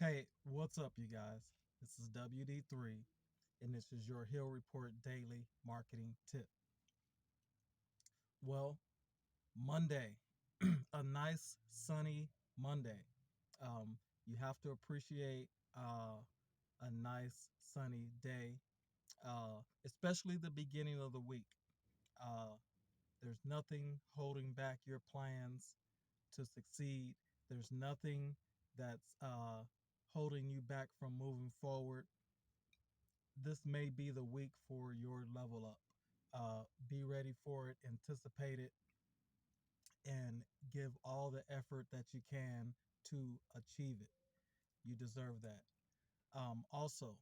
Hey, what's up, you guys? This is WD3, and this is your Hill Report Daily Marketing Tip. Well, Monday, a nice sunny Monday. You have to appreciate a nice sunny day, especially the beginning of the week. Uh, there's nothing holding back your plans to succeed. There's nothing that's holding you back from moving forward. This may be the week for your level up. Be ready for it, anticipate it, and give all the effort that you can to achieve it. You deserve that. Also,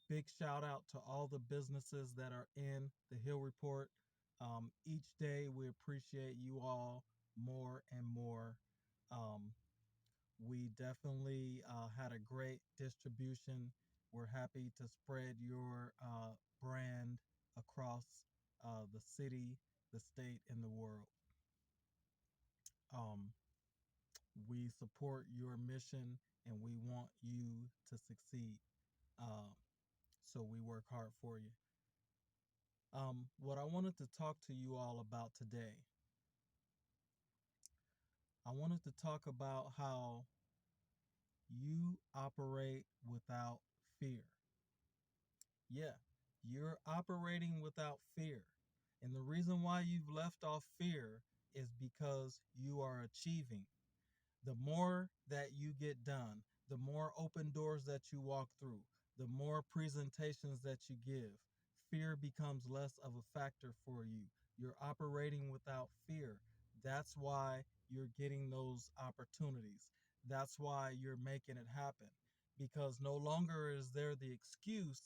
big shout out to all the businesses that are in the Hill Report. Each day, we appreciate you all more and more. Um, we definitely had a great distribution. We're happy to spread your brand across the city, the state, and the world. Um, we support your mission and we want you to succeed. Um, so we work hard for you. What I wanted to talk to you all about today, I wanted to talk about how you operate without fear. Yeah, you're operating without fear. And the reason why you've left off fear is because you are achieving. The more that you get done, the more open doors that you walk through, the more presentations that you give, fear becomes less of a factor for you. You're operating without fear. That's why you're getting those opportunities. That's why you're making it happen. Because no longer is there the excuse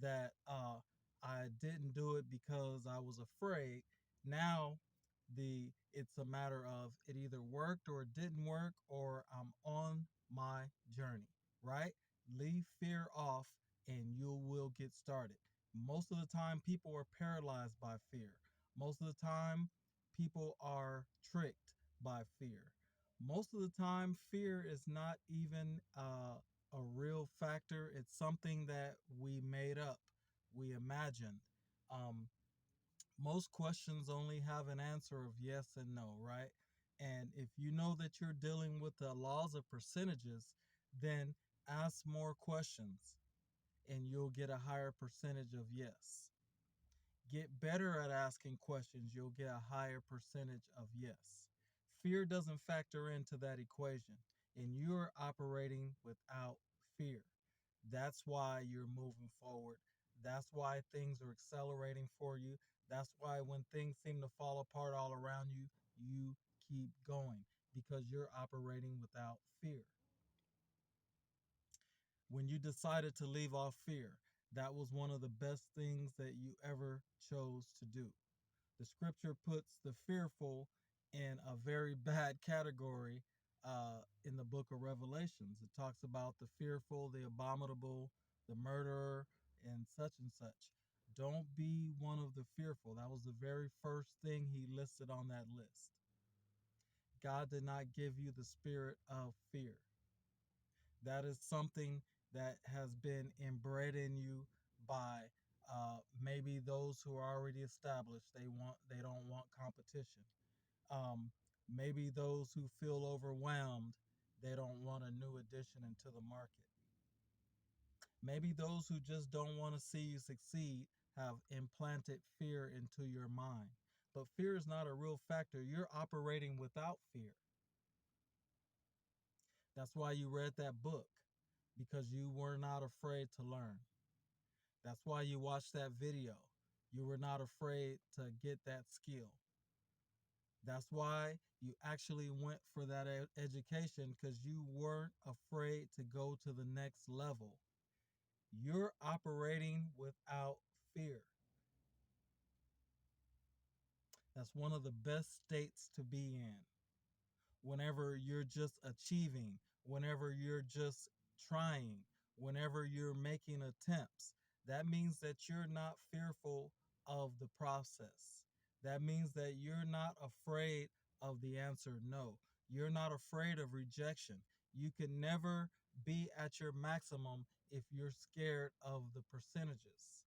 that I didn't do it because I was afraid. Now it's a matter of it either worked or it didn't work or I'm on my journey, right? Leave fear off and you will get started. Most of the time people are paralyzed by fear. Most of the time people are tricked by fear. Most of the time fear is not even a real factor. It's something that we made up, we imagined. Um, most questions only have an answer of yes and no, right? And if you know that you're dealing with the laws of percentages, then ask more questions and you'll get a higher percentage of yes. Get better at asking questions, you'll get a higher percentage of yes. Fear doesn't factor into that equation, and you're operating without fear. That's why you're moving forward. That's why things are accelerating for you. That's why when things seem to fall apart all around you, you keep going because you're operating without fear. When you decided to leave off fear, that was one of the best things that you ever chose to do. The scripture puts the fearful in a very bad category in the book of Revelations. It talks about the fearful, the abominable, the murderer, and such. Don't be one of the fearful. That was the very first thing he listed on that list. God did not give you the spirit of fear. That is something that has been inbred in you by maybe those who are already established. They don't want competition. Um, Maybe those who feel overwhelmed, they don't want a new addition into the market. Maybe those who just don't want to see you succeed have implanted fear into your mind. But fear is not a real factor. You're operating without fear. That's why you read that book, because you were not afraid to learn. That's why you watched that video. You were not afraid to get that skill. That's why you actually went for that education, because you weren't afraid to go to the next level. You're operating without fear. That's one of the best states to be in. Whenever you're just achieving, whenever you're just trying, whenever you're making attempts, that means that you're not fearful of the process. That means that you're not afraid of the answer no. You're not afraid of rejection. You can never be at your maximum if you're scared of the percentages.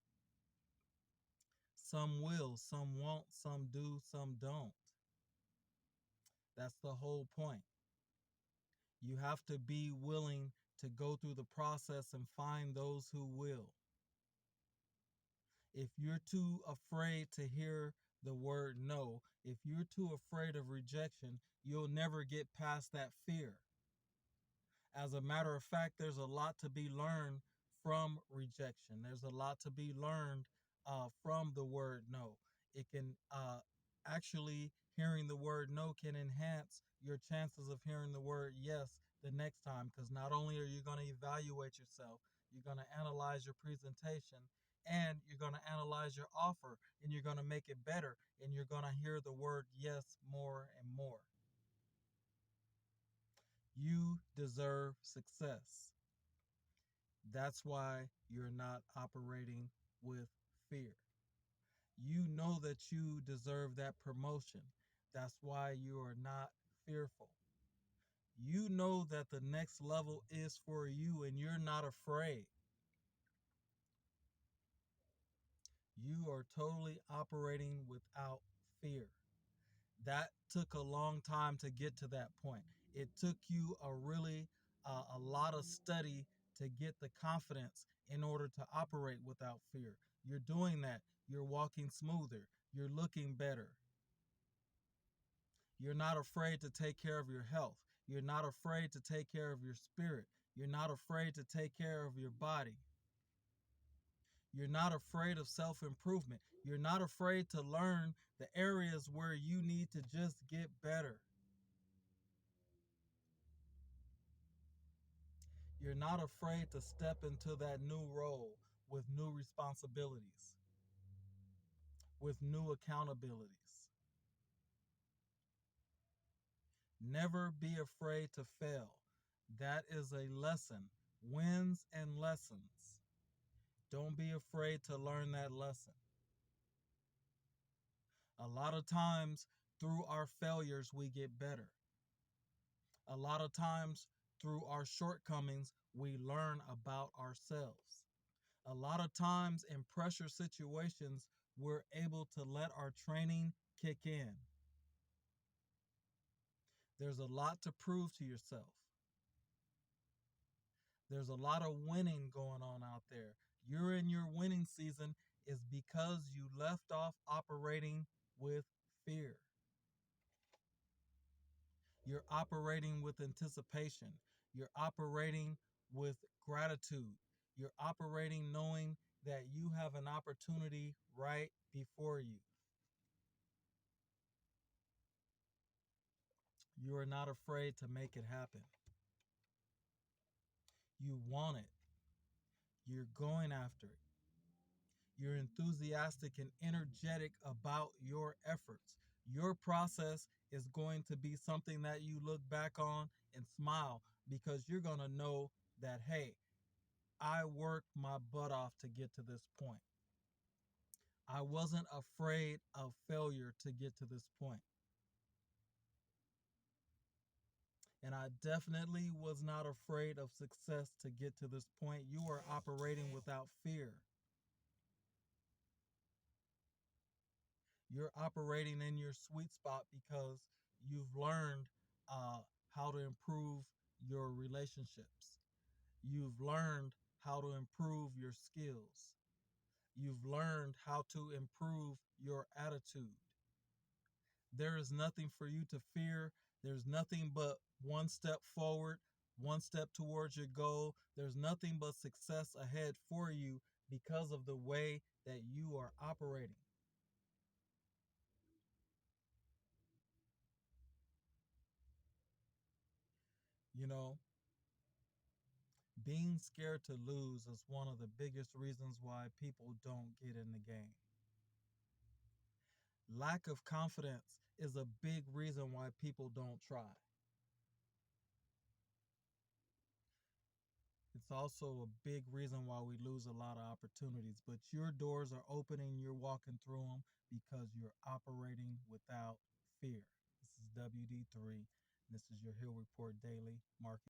Some will, some won't, some do, some don't. That's the whole point. You have to be willing to go through the process and find those who will. If you're too afraid to hear the word no, if you're too afraid of rejection, you'll never get past that fear. As a matter of fact, there's a lot to be learned from rejection. There's a lot to be learned from the word no. It can actually, hearing the word no can enhance your chances of hearing the word yes the next time, because not only are you going to evaluate yourself, you're going to analyze your presentation, and you're going to analyze your offer, and you're going to make it better, and you're going to hear the word yes more and more. You deserve success. That's why you're not operating with fear. You know that you deserve that promotion. That's why you are not fearful. You know that the next level is for you and you're not afraid. You are totally operating without fear. That took a long time to get to that point. It took you a lot of study to get the confidence in order to operate without fear. You're doing that. You're walking smoother. You're looking better. You're not afraid to take care of your health. You're not afraid to take care of your spirit. You're not afraid to take care of your body. You're not afraid of self improvement. You're not afraid to learn the areas where you need to just get better. You're not afraid to step into that new role with new responsibilities, with new accountabilities. Never be afraid to fail. That is a lesson. Wins and lessons. Don't be afraid to learn that lesson. A lot of times, through our failures, we get better. A lot of times, through our shortcomings, we learn about ourselves. A lot of times, in pressure situations, we're able to let our training kick in. There's a lot to prove to yourself. There's a lot of winning going on out there. You're in your winning season is because you left off operating with fear. You're operating with anticipation. You're operating with gratitude. You're operating knowing that you have an opportunity right before you. You are not afraid to make it happen. You want it. You're going after it. You're enthusiastic and energetic about your efforts. Your process is going to be something that you look back on and smile because you're going to know that, hey, I worked my butt off to get to this point. I wasn't afraid of failure to get to this point. And I definitely was not afraid of success to get to this point. You are operating without fear. You're operating in your sweet spot because you've learned uh, how to improve your relationships. You've learned how to improve your skills. You've learned how to improve your attitude. There is nothing for you to fear. There's nothing but one step forward, one step towards your goal. There's nothing but success ahead for you because of the way that you are operating. You know, being scared to lose is one of the biggest reasons why people don't get in the game. Lack of confidence is a big reason why people don't try. It's also a big reason why we lose a lot of opportunities. But your doors are opening, you're walking through them because you're operating without fear. This is WD3. This is your Hill Report Daily. Mark